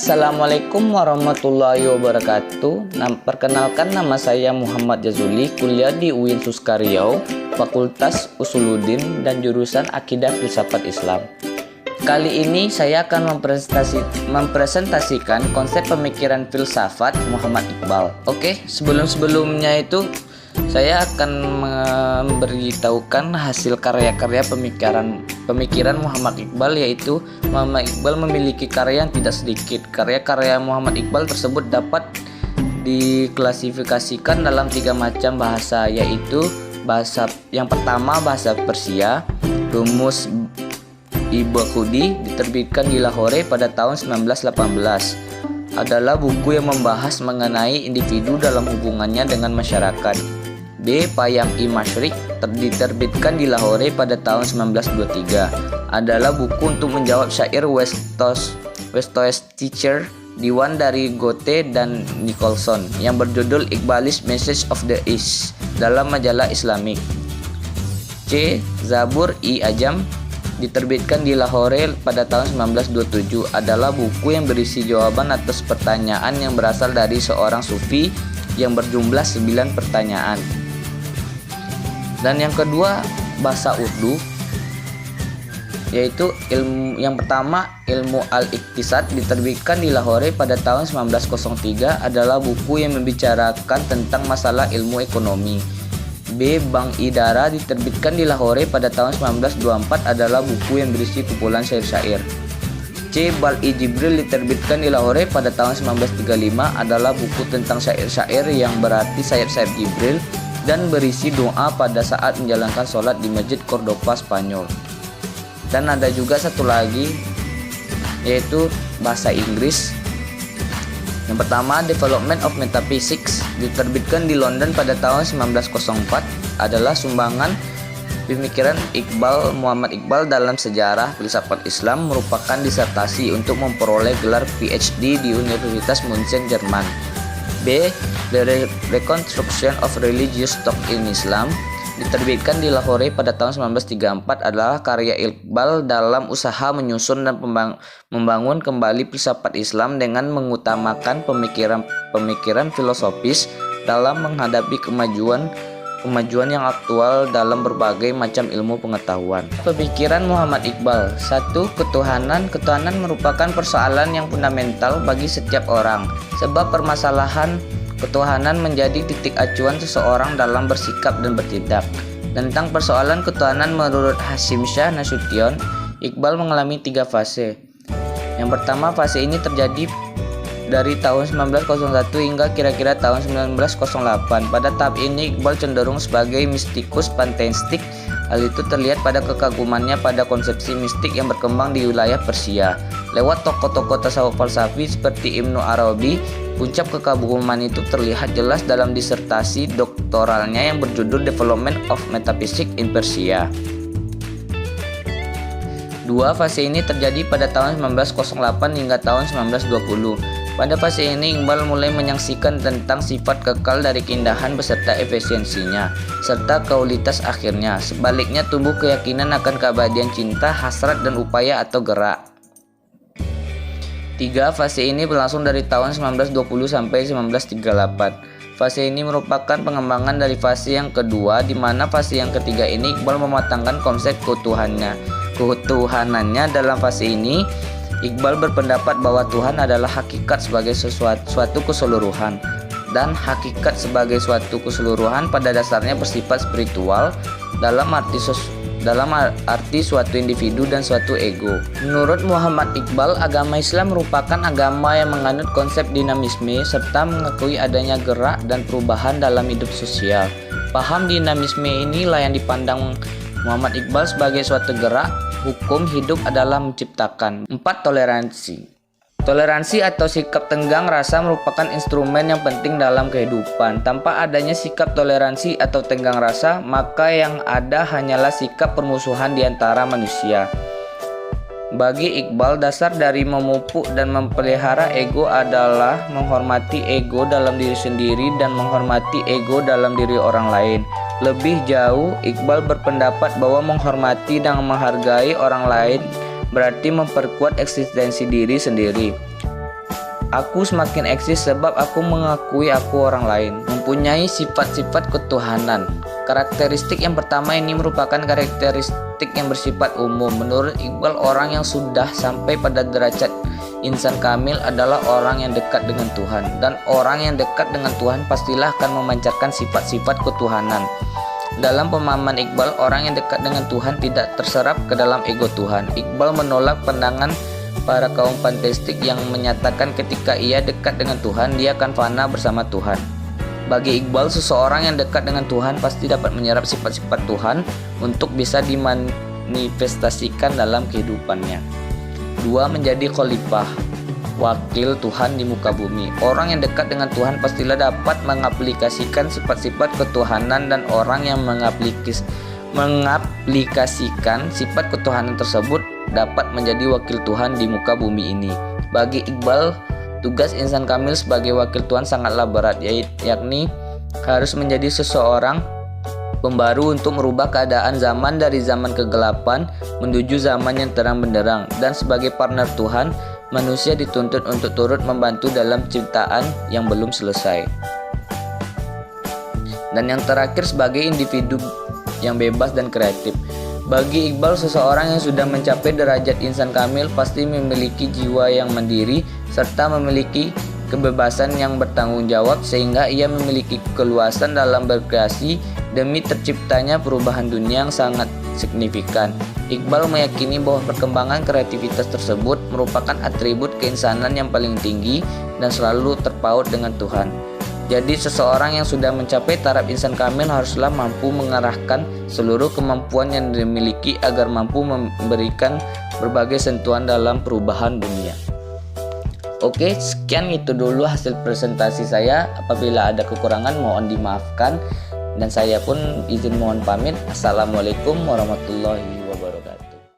Assalamualaikum warahmatullahi wabarakatuh. Perkenalkan, nama saya Muhammad Jazuli, kuliah di UIN Suska Riau, Fakultas Usuluddin dan jurusan Akidah Filsafat Islam. Kali ini saya akan mempresentasikan konsep pemikiran filsafat Muhammad Iqbal. Oke, sebelumnya itu saya akan memberitahukan hasil karya-karya pemikiran Muhammad Iqbal, yaitu Muhammad Iqbal memiliki karya yang tidak sedikit. Karya-karya Muhammad Iqbal tersebut dapat diklasifikasikan dalam 3 macam bahasa, yaitu bahasa yang pertama bahasa Persia. Rumus Ibn-Khudi diterbitkan di Lahore pada tahun 1918 adalah buku yang membahas mengenai individu dalam hubungannya dengan masyarakat. B. Payam-i Masyriq diterbitkan di Lahore pada tahun 1923 adalah buku untuk menjawab syair Teacher Diwan dari Goethe dan Nicholson yang berjudul Iqbalist Message of the East dalam majalah Islamik. C. Zabur-i Ajam diterbitkan di Lahore pada tahun 1927 adalah buku yang berisi jawaban atas pertanyaan yang berasal dari seorang sufi yang berjumlah 9 pertanyaan. Dan yang kedua bahasa Urdu, yaitu yang pertama ilmu al-Iqtisad diterbitkan di Lahore pada tahun 1903 adalah buku yang membicarakan tentang masalah ilmu ekonomi. B. Bank Idara diterbitkan di Lahore pada tahun 1924 adalah buku yang berisi kumpulan syair-syair. C. Bal-i Jibril diterbitkan di Lahore pada tahun 1935 adalah buku tentang syair-syair yang berarti sayap-sayap Jibril dan berisi doa pada saat menjalankan sholat di Masjid Córdoba, Spanyol. Dan ada juga satu lagi, yaitu bahasa Inggris. Yang pertama, Development of Metaphysics diterbitkan di London pada tahun 1904 adalah sumbangan pemikiran Muhammad Iqbal dalam sejarah filsafat Islam, merupakan disertasi untuk memperoleh gelar PhD di Universitas München, Jerman. B. The Reconstruction of Religious Thought in Islam diterbitkan di Lahore pada tahun 1934 adalah karya Iqbal dalam usaha menyusun dan membangun kembali filsafat Islam dengan mengutamakan pemikiran filosofis dalam menghadapi kemajuan yang aktual dalam berbagai macam ilmu pengetahuan. Pemikiran Muhammad Iqbal. 1. Ketuhanan merupakan persoalan yang fundamental bagi setiap orang, sebab permasalahan ketuhanan menjadi titik acuan seseorang dalam bersikap dan bertindak. Tentang persoalan ketuhanan menurut Hasim Shah Nasution, Iqbal mengalami 3 fase. Yang pertama, fase ini terjadi dari tahun 1901 hingga kira-kira tahun 1908. Pada tahap ini Iqbal cenderung sebagai mistikus panteistik. Hal itu terlihat pada kekagumannya pada konsepsi mistik yang berkembang di wilayah Persia. Lewat tokoh-tokoh tasawuf falsafi seperti Ibnu Arabi, puncak kekaguman itu terlihat jelas dalam disertasi doktoralnya yang berjudul Development of Metaphysics in Persia. 2. Fase ini terjadi pada tahun 1908 hingga tahun 1920. Pada fase ini Iqbal mulai menyaksikan tentang sifat kekal dari keindahan beserta efisiensinya, serta kualitas akhirnya. Sebaliknya tumbuh keyakinan akan keabadian cinta, hasrat dan upaya atau gerak. 3. Fase ini berlangsung dari tahun 1920 sampai 1938. Fase ini merupakan pengembangan dari fase yang kedua, di mana fase yang ketiga ini Iqbal mematangkan konsep ketuhanannya. Dalam fase ini Iqbal berpendapat bahwa Tuhan adalah hakikat sebagai suatu keseluruhan, dan hakikat sebagai suatu keseluruhan pada dasarnya bersifat spiritual dalam arti suatu individu dan suatu ego. Menurut Muhammad Iqbal, agama Islam merupakan agama yang menganut konsep dinamisme serta mengakui adanya gerak dan perubahan dalam hidup sosial. Paham dinamisme inilah yang dipandang Muhammad Iqbal sebagai suatu gerak. Hukum hidup adalah menciptakan. 4. Toleransi atau sikap tenggang rasa merupakan instrumen yang penting dalam kehidupan. Tanpa adanya sikap toleransi atau tenggang rasa, maka yang ada hanyalah sikap permusuhan di antara manusia. Bagi Iqbal, dasar dari memupuk dan memelihara ego adalah menghormati ego dalam diri sendiri dan menghormati ego dalam diri orang lain. Lebih jauh, Iqbal berpendapat bahwa menghormati dan menghargai orang lain berarti memperkuat eksistensi diri sendiri. Aku semakin eksis sebab aku mengakui aku orang lain, mempunyai sifat-sifat ketuhanan. Karakteristik yang pertama ini merupakan karakteristik yang bersifat umum. Menurut Iqbal, orang yang sudah sampai pada derajat insan kamil adalah orang yang dekat dengan Tuhan. Dan orang yang dekat dengan Tuhan pastilah akan memancarkan sifat-sifat ketuhanan. Dalam pemahaman Iqbal, orang yang dekat dengan Tuhan tidak terserap ke dalam ego Tuhan. Iqbal menolak pandangan para kaum panteistik yang menyatakan ketika ia dekat dengan Tuhan, dia akan fana bersama Tuhan. Bagi Iqbal, seseorang yang dekat dengan Tuhan pasti dapat menyerap sifat-sifat Tuhan untuk bisa dimanifestasikan dalam kehidupannya. 2. Menjadi khalifah, wakil Tuhan di muka bumi. Orang yang dekat dengan Tuhan pastilah dapat mengaplikasikan sifat-sifat ketuhanan, dan orang yang mengaplikasikan sifat ketuhanan tersebut dapat menjadi wakil Tuhan di muka bumi ini. Bagi Iqbal, tugas insan kamil sebagai wakil Tuhan sangatlah berat, yakni harus menjadi seseorang pembaru untuk merubah keadaan zaman dari zaman kegelapan menuju zaman yang terang benderang. Dan sebagai partner Tuhan, manusia dituntut untuk turut membantu dalam ciptaan yang belum selesai. Dan yang terakhir, sebagai individu yang bebas dan kreatif. Bagi Iqbal, seseorang yang sudah mencapai derajat insan kamil pasti memiliki jiwa yang mandiri serta memiliki kebebasan yang bertanggung jawab, sehingga ia memiliki keluasan dalam berkreasi demi terciptanya perubahan dunia yang sangat signifikan. Iqbal meyakini bahwa perkembangan kreativitas tersebut merupakan atribut keinsanan yang paling tinggi dan selalu terpaut dengan Tuhan. Jadi seseorang yang sudah mencapai taraf insan kamil haruslah mampu mengarahkan seluruh kemampuan yang dimiliki agar mampu memberikan berbagai sentuhan dalam perubahan dunia. Oke, sekian itu dulu hasil presentasi saya. Apabila ada kekurangan mohon dimaafkan, dan saya pun izin mohon pamit. Assalamualaikum warahmatullahi wabarakatuh.